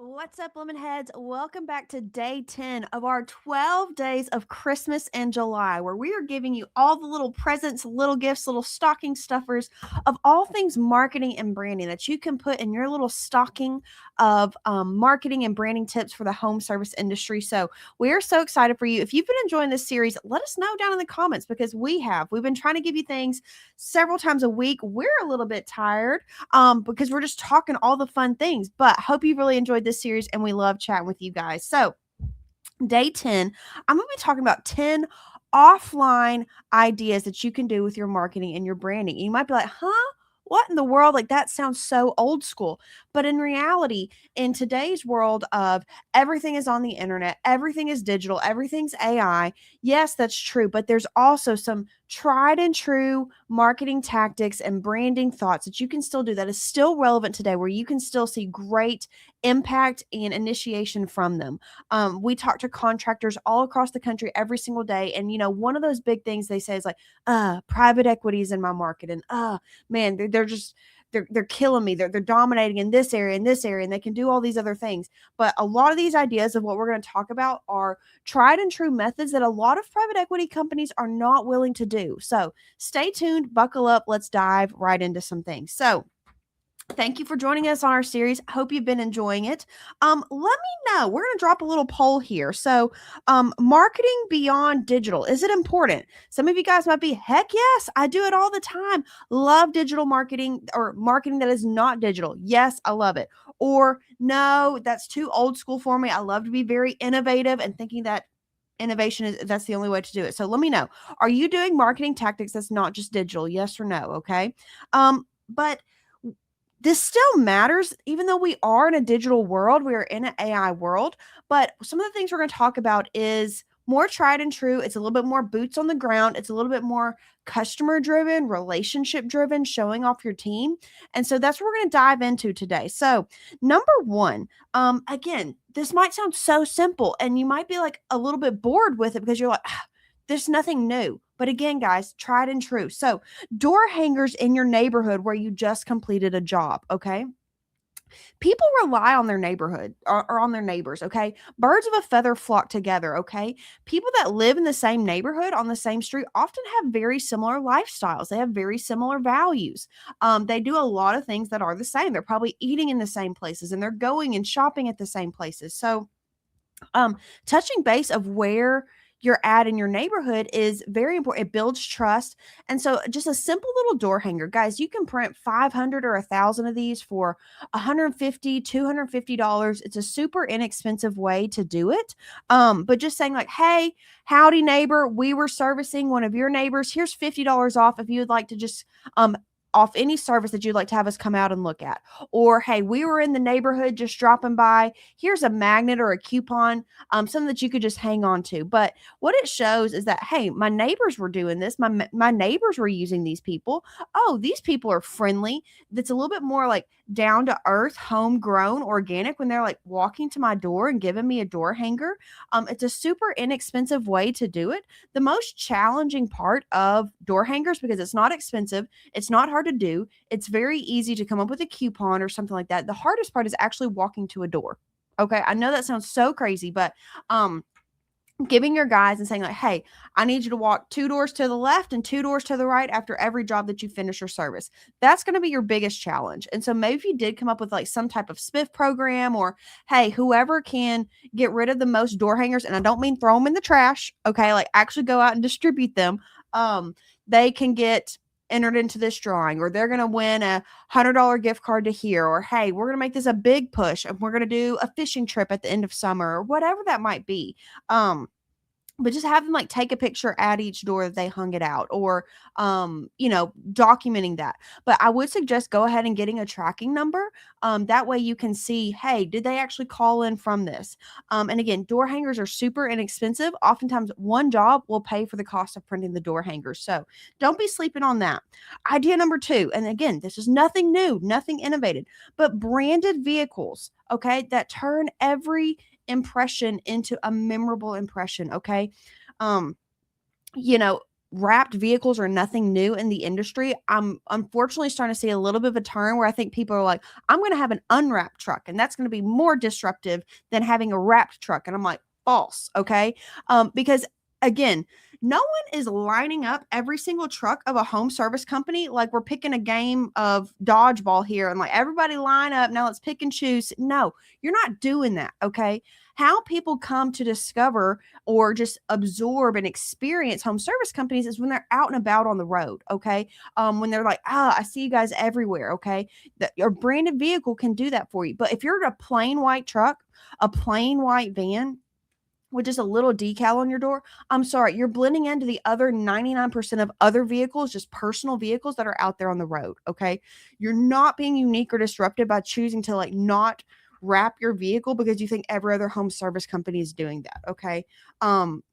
What's up, Lemonheads? Welcome back to day 10 of our 12 days of Christmas in July, where we are giving you all the little presents, little gifts, little stocking stuffers of all things marketing and branding that you can put in your little stocking of marketing and branding tips for the home service industry. So, we are so excited for you. If you've been enjoying this series, let us know down in the comments because we have. We've been trying to give you things several times a week. We're a little bit tired because we're just talking all the fun things. But hope you really enjoyed this series and we love chatting with you guys. So, day 10, I'm going to be talking about 10 offline ideas that you can do with your marketing and your branding. And you might be like, huh? What in the world? Like, that sounds so old school. But in reality, in today's world of everything is on the internet, everything is digital, everything's AI, yes, that's true. But there's also some tried and true marketing tactics and branding thoughts that you can still do that is still relevant today, where you can still see great impact and initiation from them. We talk to contractors all across the country every single day. And, one of those big things they say is like, private equity is in my market. And, man, they're just, they're killing me. They're dominating in this area, and they can do all these other things. But a lot of these ideas of what we're going to talk about are tried and true methods that a lot of private equity companies are not willing to do. So stay tuned, buckle up. Let's dive right into some things. So, thank you for joining us on our series. Hope you've been enjoying it. Let me know. We're going to drop a little poll here. So, marketing beyond digital, is it important? Some of you guys might be, heck yes, I do it all the time. Love digital marketing or marketing that is not digital. Yes, I love it. Or no, that's too old school for me. I love to be very innovative and thinking that innovation is that's the only way to do it. So let me know. Are you doing marketing tactics that's not just digital? Yes or no? Okay. But this still matters, even though we are in a digital world, we are in an AI world. But some of the things we're going to talk about is more tried and true. It's a little bit more boots on the ground. It's a little bit more customer driven, relationship driven, showing off your team. And so that's what we're going to dive into today. So, number one, again, this might sound so simple and you might be like a little bit bored with it because you're like, there's nothing new. But again, guys, tried and true. So, door hangers in your neighborhood where you just completed a job, okay? People rely on their neighborhood or on their neighbors, okay? Birds of a feather flock together, okay? People that live in the same neighborhood on the same street often have very similar lifestyles. They have very similar values. They do a lot of things that are the same. They're probably eating in the same places and they're going and shopping at the same places. So, touching base of where you're at in your neighborhood is very important. It builds trust. And so just a simple little door hanger, guys, you can print 500 or 1,000 of these for 150, $250. It's a super inexpensive way to do it. But just saying like, hey, howdy neighbor, we were servicing one of your neighbors. Here's $50 off if you would like to just off any service that you'd like to have us come out and look at. Or, hey, we were in the neighborhood just dropping by. Here's a magnet or a coupon, something that you could just hang on to. But what it shows is that, hey, my neighbors were doing this. My neighbors were using these people. Oh, these people are friendly. That's a little bit more like down to earth, homegrown, organic when they're like walking to my door and giving me a door hanger. It's a super inexpensive way to do it. The most challenging part of door hangers, because it's not expensive, it's not hard to do. It's very easy to come up with a coupon or something like that. The hardest part is actually walking to a door. Okay, I know that sounds so crazy, but giving your guys and saying like, hey, I need you to walk 2 doors to the left and 2 doors to the right after every job that you finish your service. That's going to be your biggest challenge. And so maybe if you did come up with like some type of spiff program, or hey, whoever can get rid of the most door hangers, and I don't mean throw them in the trash, okay, like actually go out and distribute them, they can get entered into this drawing, or they're going to win a $100 gift card to here, or hey, we're going to make this a big push and we're going to do a fishing trip at the end of summer, or whatever that might be. But just have them like take a picture at each door that they hung it out, or documenting that. But I would suggest go ahead and getting a tracking number. That way you can see, hey, did they actually call in from this? And again, door hangers are super inexpensive. Oftentimes one job will pay for the cost of printing the door hangers. So don't be sleeping on that. Idea number 2, and again, this is nothing new, nothing innovative, but branded vehicles, okay, that turn every impression into a memorable impression, okay? Um, you know, wrapped vehicles are nothing new in the industry. I'm unfortunately starting to see a little bit of a turn where I think people are like, I'm going to have an unwrapped truck, and that's going to be more disruptive than having a wrapped truck. And I'm like, false, okay? Because again, no one is lining up every single truck of a home service company like we're picking a game of dodgeball here and like everybody line up. Now let's pick and choose. No, you're not doing that, okay? How people come to discover or just absorb and experience home service companies is when they're out and about on the road, okay? When they're like, I see you guys everywhere, okay? Your branded vehicle can do that for you. But if you're a plain white truck, a plain white van, with just a little decal on your door, I'm sorry, you're blending into the other 99% of other vehicles, just personal vehicles that are out there on the road, okay? You're not being unique or disruptive by choosing to like not wrap your vehicle because you think every other home service company is doing that, okay? Um,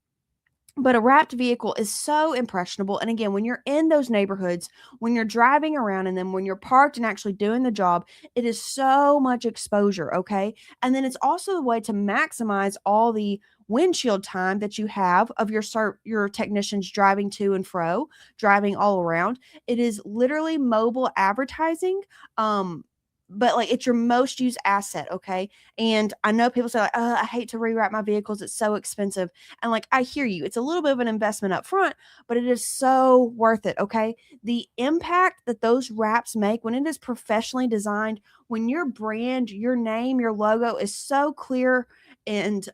but a wrapped vehicle is so impressionable. And again, when you're in those neighborhoods, when you're driving around in them, when you're parked and actually doing the job, it is so much exposure. Okay. And then it's also the way to maximize all the windshield time that you have of your technicians driving to and fro, driving all around. It is literally mobile advertising. But like it's your most used asset. Okay. And I know people say, like, I hate to rewrap my vehicles. It's so expensive. And like, I hear you. It's a little bit of an investment up front, but it is so worth it. Okay. The impact that those wraps make when it is professionally designed, when your brand, your name, your logo is so clear and,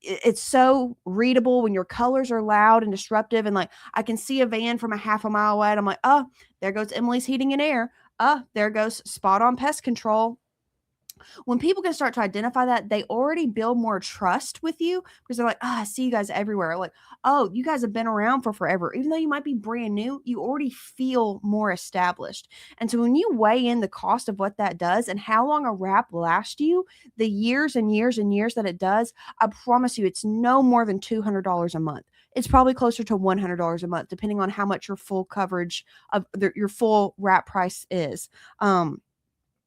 it's so readable when your colors are loud and disruptive. And like, I can see a van from a half a mile away. And I'm like, oh, there goes Emily's Heating and Air. There goes Spot On Pest Control. When people can start to identify that, they already build more trust with you because they're like, I see you guys everywhere. Like, oh, you guys have been around for forever. Even though you might be brand new, you already feel more established. And so when you weigh in the cost of what that does and how long a wrap lasts you, the years and years and years that it does, I promise you it's no more than $200 a month. It's probably closer to $100 a month, depending on how much your full coverage of your full wrap price is.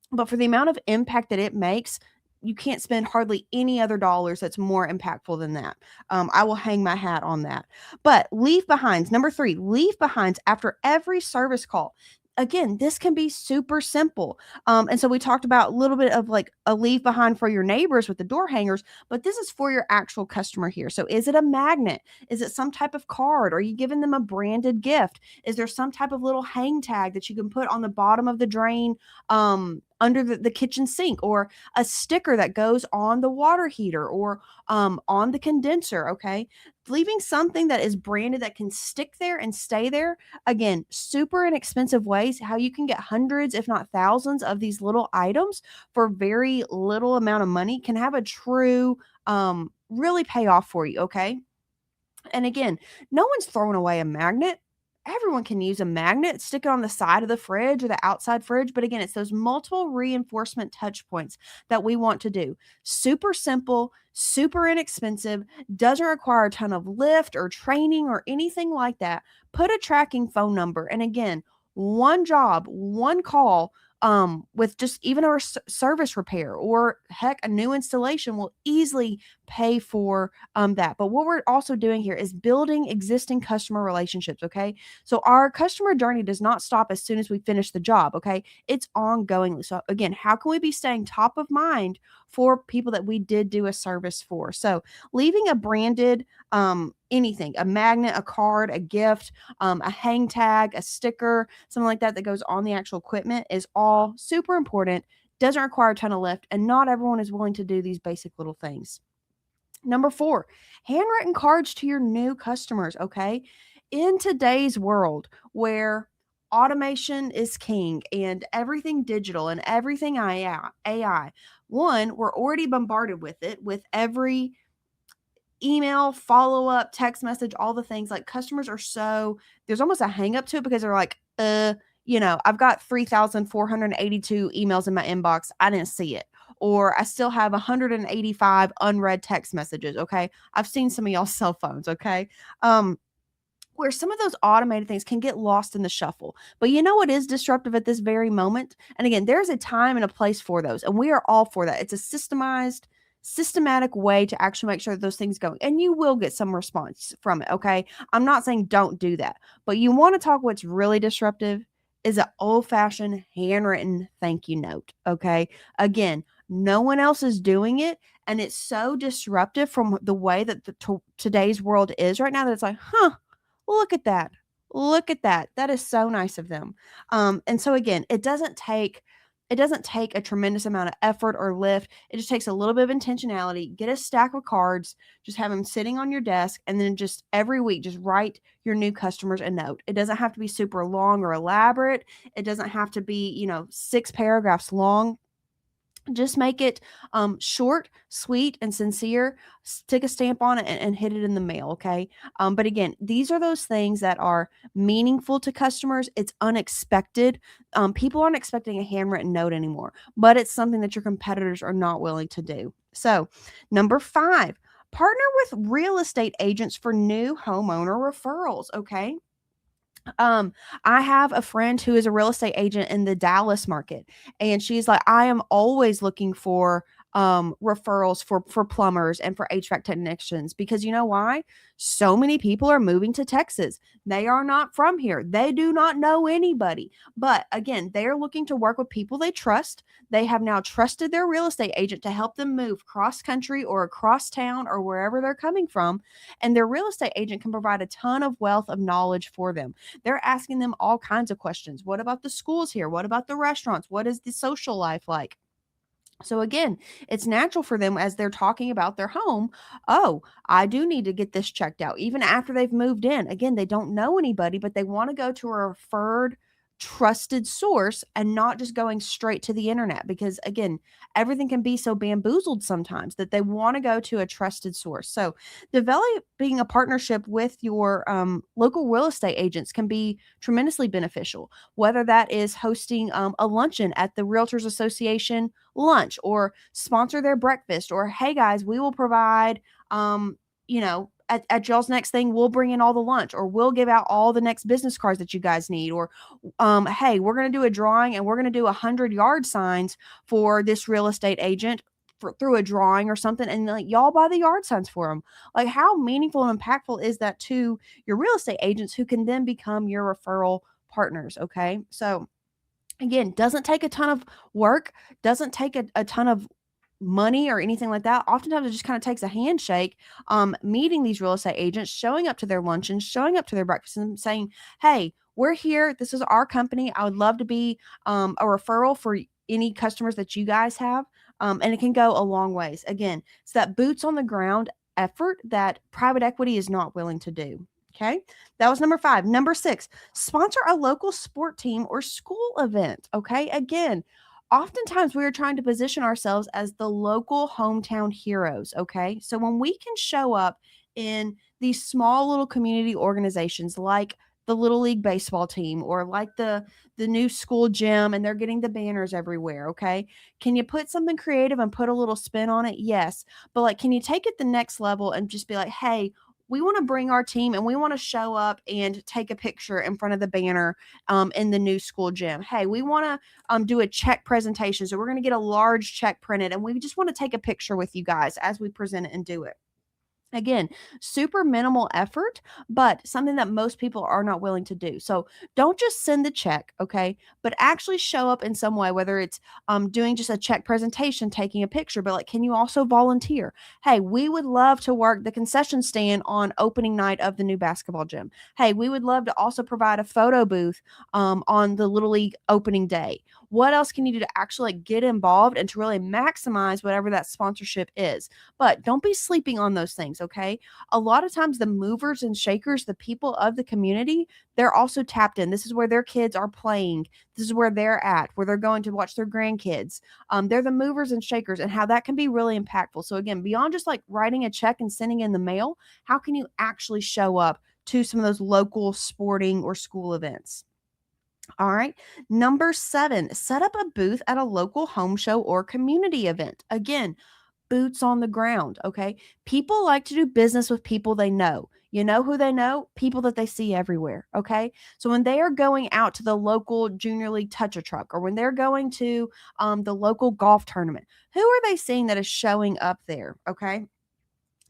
But for the amount of impact that it makes, you can't spend hardly any other dollars that's more impactful than that. I will hang my hat on that. But leave behinds, number 3, leave behinds after every service call. Again, this can be super simple. And so we talked about a little bit of like a leave behind for your neighbors with the door hangers, but this is for your actual customer here. So is it a magnet? Is it some type of card? Are you giving them a branded gift? Is there some type of little hang tag that you can put on the bottom of the drain under the kitchen sink, or a sticker that goes on the water heater or on the condenser? Okay. Leaving something that is branded that can stick there and stay there. Again, super inexpensive ways how you can get hundreds, if not thousands, of these little items for very little amount of money can have a true, really pay off for you. Okay. And again, no one's throwing away a magnet. Everyone can use a magnet, stick it on the side of the fridge or the outside fridge. But again, it's those multiple reinforcement touch points that we want to do. Super simple, super inexpensive, doesn't require a ton of lift or training or anything like that. Put a tracking phone number. And again, one job, one call, with just even a service repair or heck, a new installation will easily pay for that. But what we're also doing here is building existing customer relationships. Okay. So our customer journey does not stop as soon as we finish the job. Okay. It's ongoing. So again, how can we be staying top of mind for people that we did do a service for? So leaving a branded, anything, a magnet, a card, a gift, a hang tag, a sticker, something like that that goes on the actual equipment is all super important. Doesn't require a ton of lift, and not everyone is willing to do these basic little things. Number 4, handwritten cards to your new customers. Okay. In today's world where automation is king and everything digital and everything AI, one, we're already bombarded with it with every email, follow up, text message, all the things. Like customers are so, there's almost a hang up to it because they're like, I've got 3,482 emails in my inbox. I didn't see it. Or I still have 185 unread text messages. Okay. I've seen some of y'all's cell phones. Okay. Where some of those automated things can get lost in the shuffle. But you know what is disruptive at this very moment? And again, there's a time and a place for those, and we are all for that. It's a systemized systematic way to actually make sure that those things go. And you will get some response from it, okay? I'm not saying don't do that, but you want to talk what's really disruptive is an old-fashioned handwritten thank you note, okay? Again, no one else is doing it, and it's so disruptive from the way that today's world is right now that it's like, huh, look at that. Look at that. That is so nice of them. And so again, it doesn't take a tremendous amount of effort or lift. It just takes a little bit of intentionality. Get a stack of cards, just have them sitting on your desk, and then just every week, just write your new customers a note. It doesn't have to be super long or elaborate. It doesn't have to be, 6 paragraphs long. Just make it short, sweet, and sincere. Stick a stamp on it and hit it in the mail, okay? But again, these are those things that are meaningful to customers. It's unexpected. People aren't expecting a handwritten note anymore, but it's something that your competitors are not willing to do. So, number 5, partner with real estate agents for new homeowner referrals, okay? Um, I have a friend who is a real estate agent in the Dallas market, and she's like, I am always looking for referrals for plumbers and for HVAC technicians because you know why? So many people are moving to Texas. They are not from here. They do not know anybody. But again, they are looking to work with people they trust. They have now trusted their real estate agent to help them move cross country or across town or wherever they're coming from, and their real estate agent can provide a ton of wealth of knowledge for them. They're asking them all kinds of questions. What about the schools here? What about the restaurants? What is the social life like? So again, it's natural for them as they're talking about their home. Oh, I do need to get this checked out. Even after they've moved in, again, they don't know anybody, but they want to go to a referred, trusted source and not just going straight to the internet because, again, everything can be so bamboozled sometimes that they want to go to a trusted source. So, developing a partnership with your local real estate agents can be tremendously beneficial, whether that is hosting a luncheon at the Realtors Association lunch or sponsor their breakfast or hey guys we will provide at y'all's next thing we'll bring in all the lunch or we'll give out all the next business cards that you guys need or hey we're going to do a drawing and we're going to do 100-yard signs for this real estate agent through a drawing or something and like y'all buy the yard signs for them. Like how meaningful and impactful is that to your real estate agents who can then become your referral partners, okay? So again, doesn't take a ton of work, doesn't take a ton of money or anything like that. Oftentimes it just kind of takes a handshake, meeting these real estate agents, showing up to their luncheons, showing up to their breakfast and saying, hey, we're here. This is our company. I would love to be a referral for any customers that you guys have. And it can go a long ways. Again, it's that boots on the ground effort that private equity is not willing to do. Okay. That was number 5. Number 6, sponsor a local sport team or school event. Okay. Again, oftentimes we are trying to position ourselves as the local hometown heroes. Okay. So when we can show up in these small little community organizations like the Little League baseball team or like the new school gym and they're getting the banners everywhere. Okay. Can you put something creative and put a little spin on it? Yes. But like, can you take it the next level and just be like, hey, we want to bring our team and we want to show up and take a picture in front of the banner in the new school gym. Hey, we want to do a check presentation. So we're going to get a large check printed and we just want to take a picture with you guys as we present it and do it. Again, super minimal effort, but something that most people are not willing to do. So don't just send the check, okay? But actually show up in some way, whether it's doing just a check presentation, taking a picture, but like, can you also volunteer? Hey, we would love to work the concession stand on opening night of the new basketball gym. Hey, we would love to also provide a photo booth on the Little League opening day. What else can you do to actually like, get involved and to really maximize whatever that sponsorship is? But don't be sleeping on those things, okay? A lot of times the movers and shakers, the people of the community, they're also tapped in. This is where their kids are playing. This is where they're at, where they're going to watch their grandkids. They're the movers and shakers and how that can be really impactful. So again, beyond just like writing a check and sending in the mail, how can you actually show up to some of those local sporting or school events? All right. Number 7, set up a booth at a local home show or community event. Again, boots on the ground, okay? People like to do business with people they know. You know who they know? People that they see everywhere. Okay. So when they are going out to the local junior league touch a truck, or when they're going to the local golf tournament, who are they seeing that is showing up there? Okay.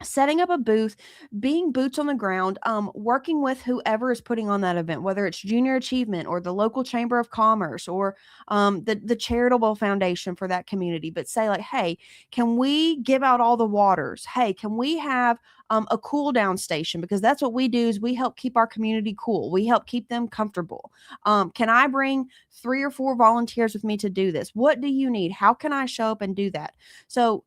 Setting up a booth, being boots on the ground, working with whoever is putting on that event, whether it's Junior Achievement or the local Chamber of Commerce or the charitable foundation for that community. But say like, hey, can we give out all the waters? Hey, can we have a cool down station? Because that's what we do, is we help keep our community cool. We help keep them comfortable. Can I bring 3 or 4 volunteers with me to do this? What do you need? How can I show up and do that? So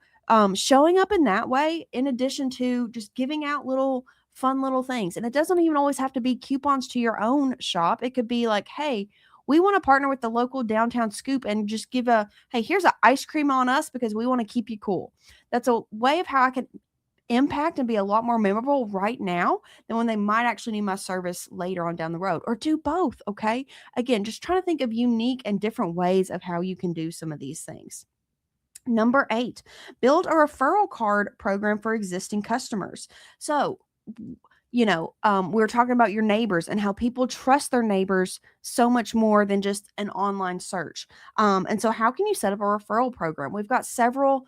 showing up in that way, in addition to just giving out little fun little things. And it doesn't even always have to be coupons to your own shop. It could be like, hey, we want to partner with the local downtown scoop and just give hey, here's an ice cream on us because we want to keep you cool. That's a way of how I can impact and be a lot more memorable right now than when they might actually need my service later on down the road, or do both. Okay. Again, just trying to think of unique and different ways of how you can do some of these things. Number 8, build a referral card program for existing customers. So, we were talking about your neighbors and how people trust their neighbors so much more than just an online search. And so, how can you set up a referral program? We've got several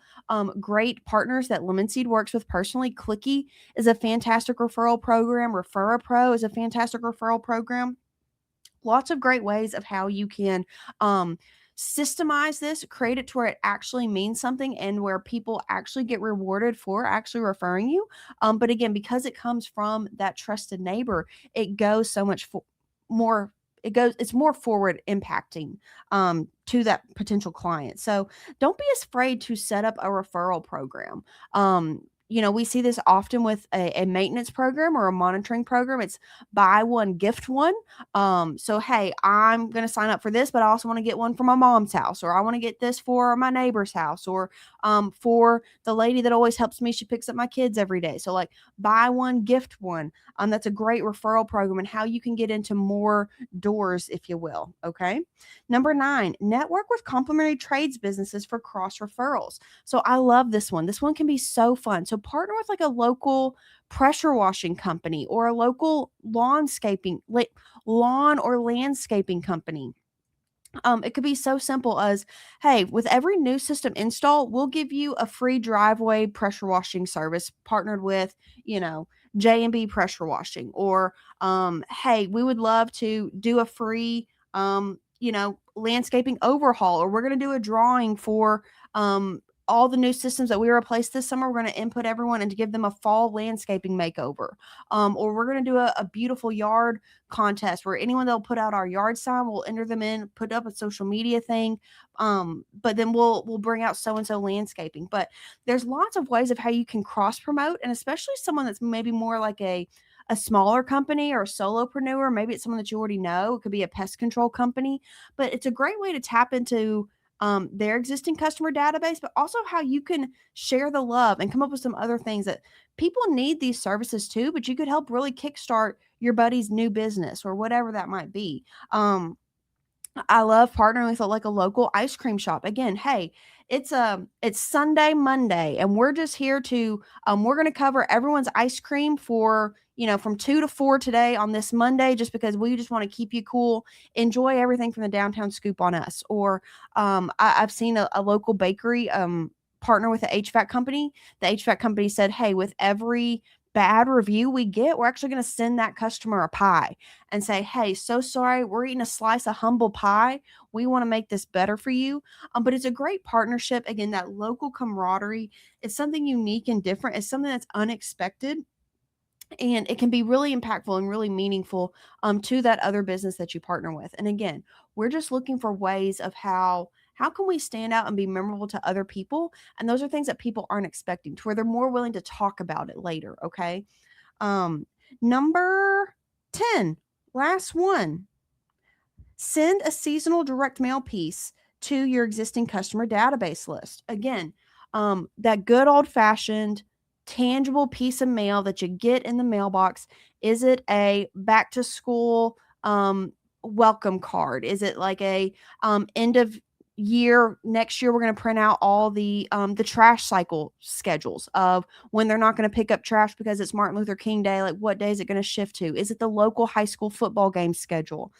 great partners that Lemon Seed works with personally. Clicky is a fantastic referral program. Refer a Pro is a fantastic referral program. Lots of great ways of how you can systemize this, create it to where it actually means something and where people actually get rewarded for actually referring you. But again, because it comes from that trusted neighbor, it goes so much more. It's more forward impacting to that potential client. So don't be afraid to set up a referral program. We see this often with a maintenance program or a monitoring program. It's buy one, gift one. So hey, I'm gonna sign up for this, but I also want to get one for my mom's house, or I want to get this for my neighbor's house, or for the lady that always helps me. She picks up my kids every day. So like buy one, gift one. That's a great referral program and how you can get into more doors, if you will. Okay. Number 9, network with complementary trades businesses for cross referrals. So I love this one. This one can be so fun. So partner with like a local pressure washing company or a local lawn or landscaping company. It could be so simple as, hey, with every new system install, we'll give you a free driveway pressure washing service partnered with, J&B pressure washing. Or, hey, we would love to do a free, landscaping overhaul, or we're going to do a drawing for, all the new systems that we replaced this summer. We're going to input everyone and to give them a fall landscaping makeover. Or we're going to do a beautiful yard contest where anyone that'll put out our yard sign, we'll enter them in, put up a social media thing. But then we'll bring out so and so landscaping. But there's lots of ways of how you can cross promote, and especially someone that's maybe more like a smaller company or a solopreneur. Maybe it's someone that you already know. It could be a pest control company, but it's a great way to tap into their existing customer database, but also how you can share the love and come up with some other things that people need these services too, but you could help really kickstart your buddy's new business or whatever that might be. I love partnering with like a local ice cream shop. Again, hey, it's Sunday, Monday, and we're just here to we're going to cover everyone's ice cream for from 2 to 4 today on this Monday, just because we just want to keep you cool. Enjoy everything from the downtown scoop on us. Or I've seen a local bakery partner with the HVAC company. The HVAC company said, hey, with every bad review we get, we're actually going to send that customer a pie and say, hey, so sorry, we're eating a slice of humble pie. We want to make this better for you. But it's a great partnership. Again, that local camaraderie is something unique and different. It's something that's unexpected. And it can be really impactful and really meaningful to that other business that you partner with. And again, we're just looking for ways of how can we stand out and be memorable to other people? And those are things that people aren't expecting, to where they're more willing to talk about it later. Okay. Um, Number 10, last one. Send a seasonal direct mail piece to your existing customer database list. Again, that good old fashioned tangible piece of mail that you get in the mailbox. Is it a back to school welcome card? Is it like a end of next year we're going to print out all the trash cycle schedules of when they're not going to pick up trash because it's Martin Luther King Day. Like, what day is it going to shift to? Is it the local high school football game schedule?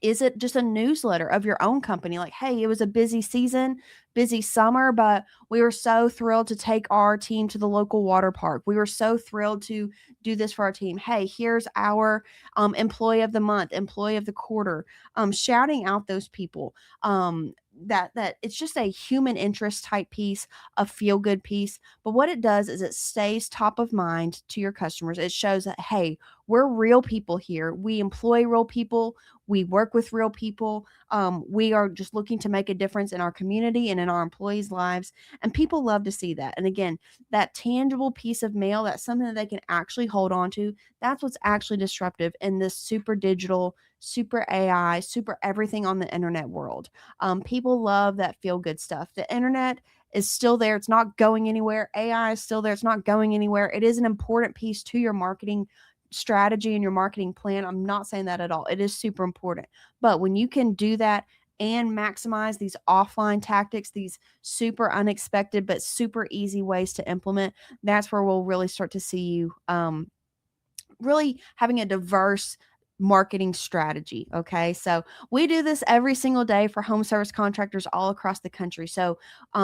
Is it just a newsletter of your own company? Like, hey, it was a busy season, busy summer, but we were so thrilled to take our team to the local water park. We were so thrilled to do this for our team. Hey, here's our employee of the month, employee of the quarter. Shouting out those people. That it's just a human interest type piece, a feel good piece. But what it does is it stays top of mind to your customers. It shows that, hey, we're real people here. We employ real people. We work with real people. We are just looking to make a difference in our community and in our employees' lives. And people love to see that. And again, that tangible piece of mail, that's something that they can actually hold on to. That's what's actually disruptive in this super digital, super AI, super everything on the internet world. People love that feel good stuff. The internet is still there. It's not going anywhere. AI is still there. It's not going anywhere. It is an important piece to your marketing strategy and your marketing plan. I'm not saying that at all. It is super important. But when you can do that and maximize these offline tactics, these super unexpected but super easy ways to implement, that's where we'll really start to see you really having a diverse marketing strategy. Okay. So we do this every single day for home service contractors all across the country. So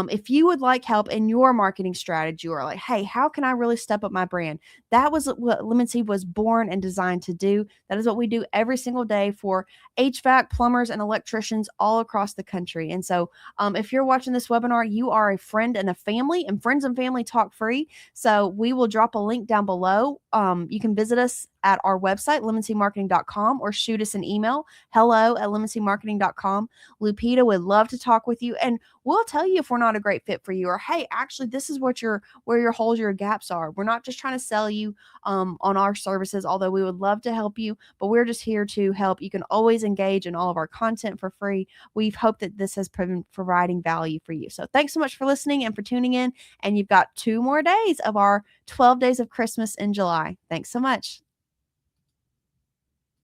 if you would like help in your marketing strategy, or like, hey, how can I really step up my brand? That was what Lemon Seed was born and designed to do. That is what we do every single day for HVAC, plumbers, and electricians all across the country. And so if you're watching this webinar, you are a friend and a family, and friends and family talk free. So we will drop a link down below. You can visit us at our website, lemonseedmarketing.com, or shoot us an email, hello@lemonseedmarketing.com. Lupita would love to talk with you, and we'll tell you if we're not a great fit for you, or hey, actually, this is where your holes, your gaps are. We're not just trying to sell you on our services, although we would love to help you, but we're just here to help. You can always engage in all of our content for free. We hope that this has been providing value for you. So thanks so much for listening and for tuning in. And you've got 2 more days of our 12 days of Christmas in July. Thanks so much.